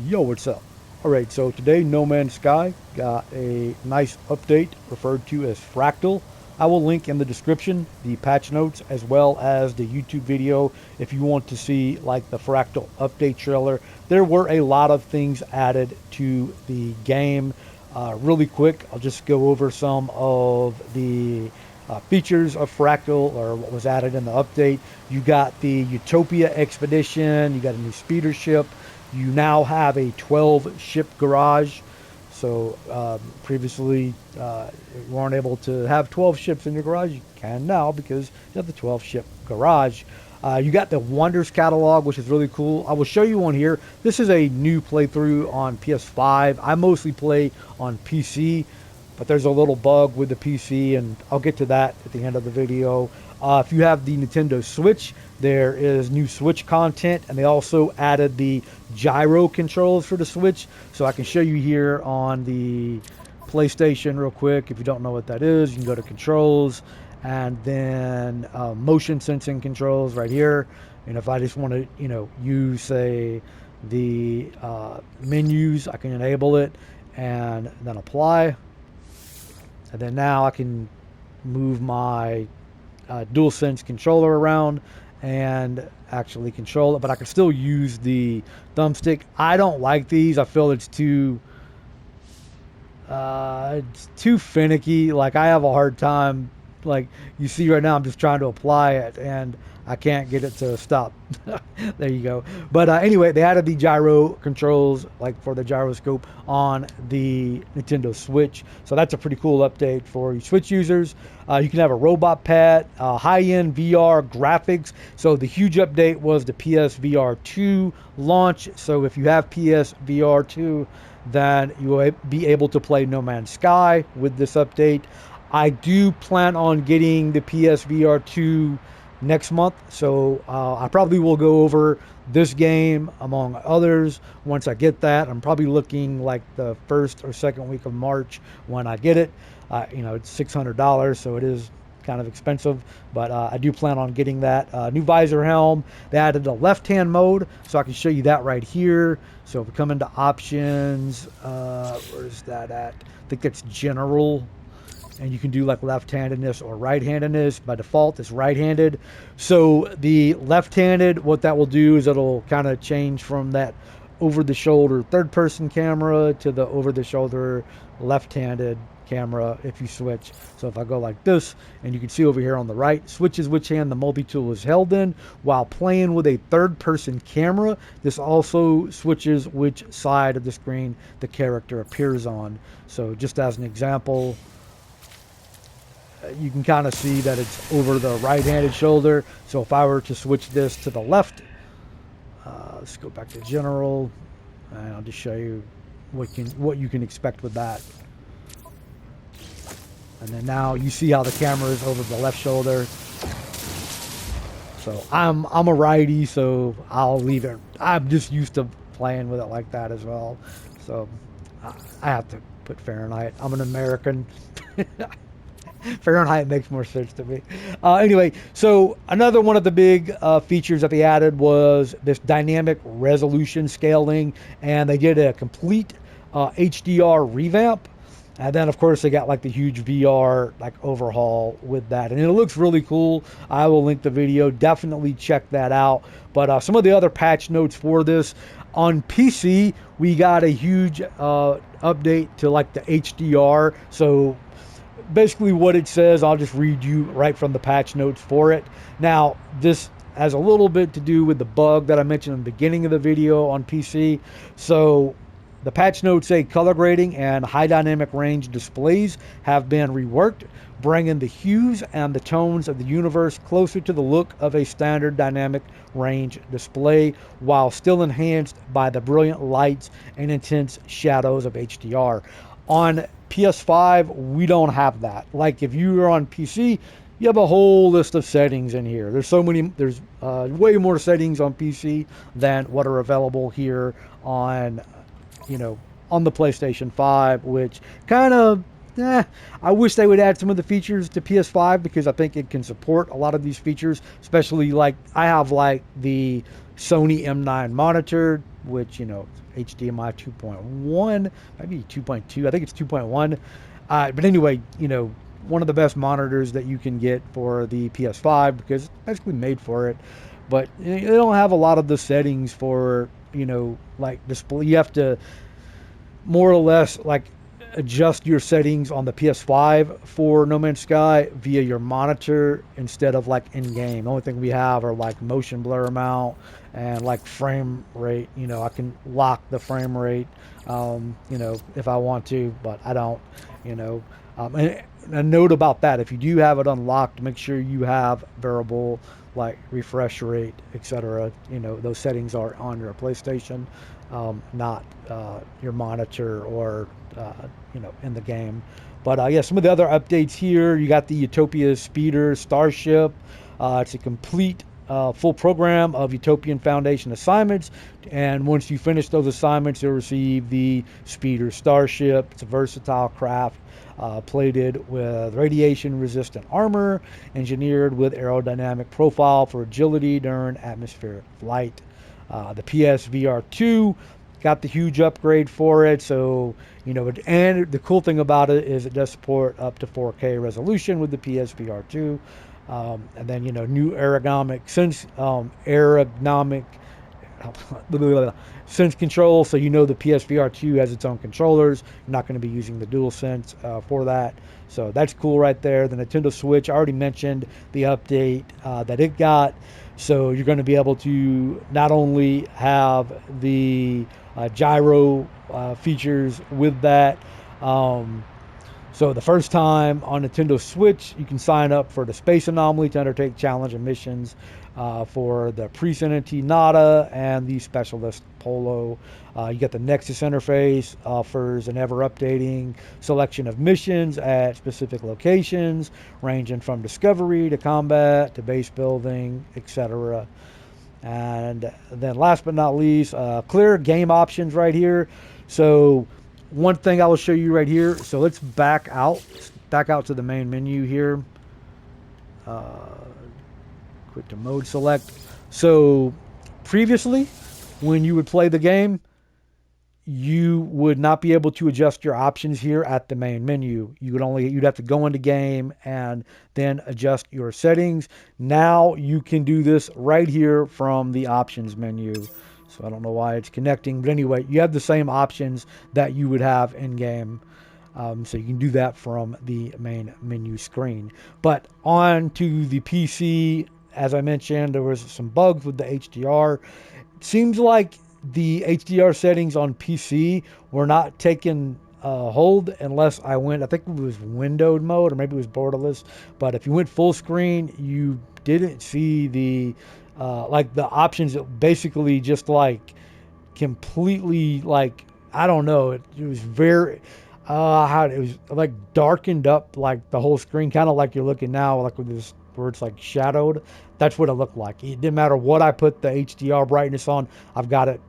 Yo, what's up? Alright, so today No Man's Sky got a nice update referred to as Fractal. I will link in the description the patch notes as well as the YouTube video if you want to see like the Fractal update trailer. There were a lot of things added to the game. Really quick, I'll just go over some of the features of Fractal or what was added in the update. You got the Utopia Expedition, you got a new speeder ship. You now have a 12 ship garage. So previously you weren't able to have 12 ships in your garage. You can now because you have the 12 ship garage. You got the Wonders catalog, which is really cool. I will show you one here. This is a new playthrough on PS5. I mostly play on PC, but there's a little bug with the PC, and I'll get to that at the end of the video. If you have the Nintendo Switch, there is new Switch content, and they also added the Gyro controls for the Switch. So I can show you here on the PlayStation real quick. If you don't know what that is, you can go to controls, and then motion sensing controls right here. And if I just want to, use, say, the menus, I can enable it and then apply. And then now I can move my DualSense controller around and actually control it, but I can still use the thumbstick. I don't like these. I feel it's too finicky. Like, I have a hard time. Like you see right now, I'm just trying to apply it and I can't get it to stop. There you go. But anyway, they added the gyro controls, like for the gyroscope, on the Nintendo Switch. So that's a pretty cool update for you Switch users. You can have a robot pet, high-end VR graphics. So the huge update was the PSVR 2 launch. So if you have PSVR 2, then you will be able to play No Man's Sky with this update. I do plan on getting the PSVR 2 next month, so I probably will go over this game among others once I get that. I'm probably looking like the first or second week of March when I get it. It's $600, so it is kind of expensive, but I do plan on getting that. New visor helm. They added a left-hand mode, so I can show you that right here. So if we come into options, where's that at? I think that's general. And you can do like left-handedness or right-handedness. By default, it's right-handed. So the left-handed, what that will do is it'll kind of change from that over-the-shoulder third-person camera to the over-the-shoulder left-handed camera if you switch. So if I go like this, and you can see over here on the right, switches which hand the multi-tool is held in. While playing with a third-person camera, this also switches which side of the screen the character appears on. So just as an example, you can kind of see that it's over the right-handed shoulder. So if I were to switch this to the left, let's go back to general, and I'll just show you what you can expect with that. And then now you see how the camera is over the left shoulder. So I'm a righty, so I'll leave it. I'm just used to playing with it like that as well. So I have to put Fahrenheit. I'm an American. Fahrenheit makes more sense to me. Anyway, so another one of the big features that they added was this dynamic resolution scaling, and they did a complete HDR revamp. And then, of course, they got like the huge VR like overhaul with that, and it looks really cool. I will link the video. Definitely check that out. But some of the other patch notes for this on PC, we got a huge update to like the HDR. So basically what it says, I'll just read you right from the patch notes for it. Now, this has a little bit to do with the bug that I mentioned in the beginning of the video on PC. So the patch notes say color grading and high dynamic range displays have been reworked, bringing the hues and the tones of the universe closer to the look of a standard dynamic range display, while still enhanced by the brilliant lights and intense shadows of HDR. On PS5, we don't have that. Like if you're on PC, you have a whole list of settings in here. There's way more settings on PC than what are available here on the PlayStation 5, which kind of, I wish they would add some of the features to PS5 because I think it can support a lot of these features, especially like I have like the Sony M9 monitor, which, HDMI 2.1, maybe 2.2. I think it's 2.1. But anyway, one of the best monitors that you can get for the PS5 because it's basically made for it. But they don't have a lot of the settings for, like display. You have to more or less like adjust your settings on the PS5 for No Man's Sky via your monitor instead of like in game. The only thing we have are like motion blur amount and like frame rate. I can lock the frame rate, if I want to, but I don't. And a note about that: if you do have it unlocked, make sure you have variable like refresh rate, etc. Those settings are on your PlayStation, not your monitor or in the game. But yeah, some of the other updates here. You got the Utopia Speeder Starship. It's a complete full program of Utopian Foundation assignments, and once you finish those assignments, you'll receive the Speeder Starship. It's a versatile craft plated with radiation-resistant armor, engineered with aerodynamic profile for agility during atmospheric flight. The PSVR 2 got the huge upgrade for it, so and the cool thing about it is it does support up to 4K resolution with the PSVR 2. And then new aerodynamic sense control, so the PSVR 2 has its own controllers. You're not going to be using the DualSense for that, so that's cool right there. The Nintendo Switch, I already mentioned the update that it got, so you're going to be able to not only have the gyro features with that. So the first time on Nintendo Switch, you can sign up for the Space Anomaly to undertake challenge and missions for the Precinity Nada and the Specialist Polo. You got the Nexus interface, offers an ever-updating selection of missions at specific locations, ranging from discovery to combat to base building, etc. And then last but not least, clear game options right here. So one thing I will show you right here. So let's back out to the main menu here. Quit to mode select. So previously, when you would play the game, you would not be able to adjust your options here at the main menu. You'd have to go into game and then adjust your settings. Now you can do this right here from the options menu. So I don't know why it's connecting, but anyway, you have the same options that you would have in game. So you can do that from the main menu screen. But on to the PC, as I mentioned, there was some bugs with the HDR. It seems like the HDR settings on PC were not taking hold unless I think it was windowed mode or maybe it was borderless. But if you went full screen, you didn't see the the options. Basically just like completely like, I don't know, it was very it was like darkened up like the whole screen, kind of like you're looking now, like with this where it's like shadowed. That's what it looked like. It didn't matter what I put the HDR brightness on. I've got it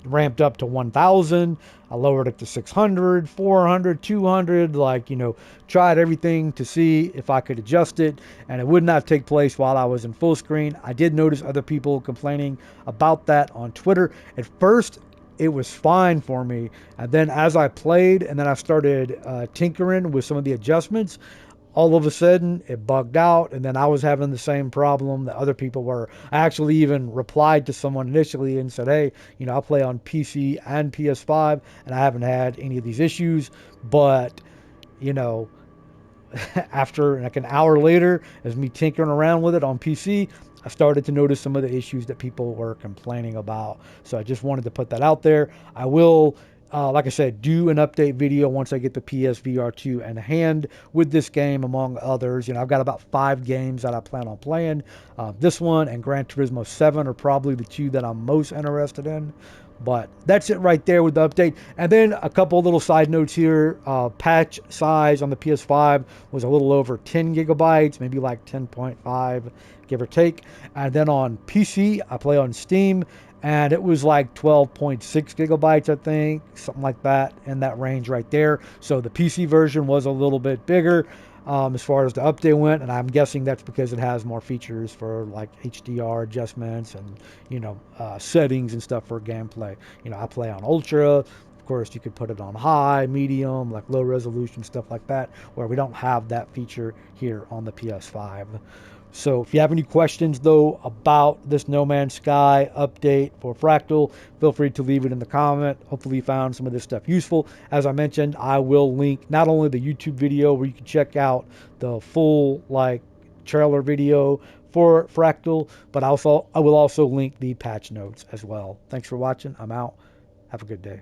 ramped up to 1000. I lowered it to 600, 400, 200, tried everything to see if I could adjust it, and it would not take place while I was in full screen. I did notice other people complaining about that on Twitter. At first, it was fine for me, and then as I played and then I started tinkering with some of the adjustments, all of a sudden it bugged out, and then I was having the same problem that other people were. I actually even replied to someone initially and said, hey, I play on PC and PS5 and I haven't had any of these issues, but after like an hour later, as me tinkering around with it on PC, I started to notice some of the issues that people were complaining about. So I just wanted to put that out there. I will, like I said, do an update video once I get the PSVR 2 in hand with this game, among others. I've got about 5 games that I plan on playing. This one and Gran Turismo 7 are probably the 2 that I'm most interested in. But that's it right there with the update. And then a couple little side notes here. Patch size on the PS5 was a little over 10 gigabytes, maybe like 10.5, give or take. And then on PC, I play on Steam, and it was like 12.6 gigabytes, I think, something like that, in that range right there. So the PC version was a little bit bigger. as far as the update went, and I'm guessing that's because it has more features for like HDR adjustments and settings and stuff for gameplay. I play on ultra. Of course, you could put it on high, medium, like low resolution, stuff like that, where we don't have that feature here on the PS5. So if you have any questions, though, about this No Man's Sky update for Fractal, feel free to leave it in the comment. Hopefully you found some of this stuff useful. As I mentioned, I will link not only the YouTube video where you can check out the full trailer video for Fractal, but I will also link the patch notes as well. Thanks for watching. I'm out. Have a good day.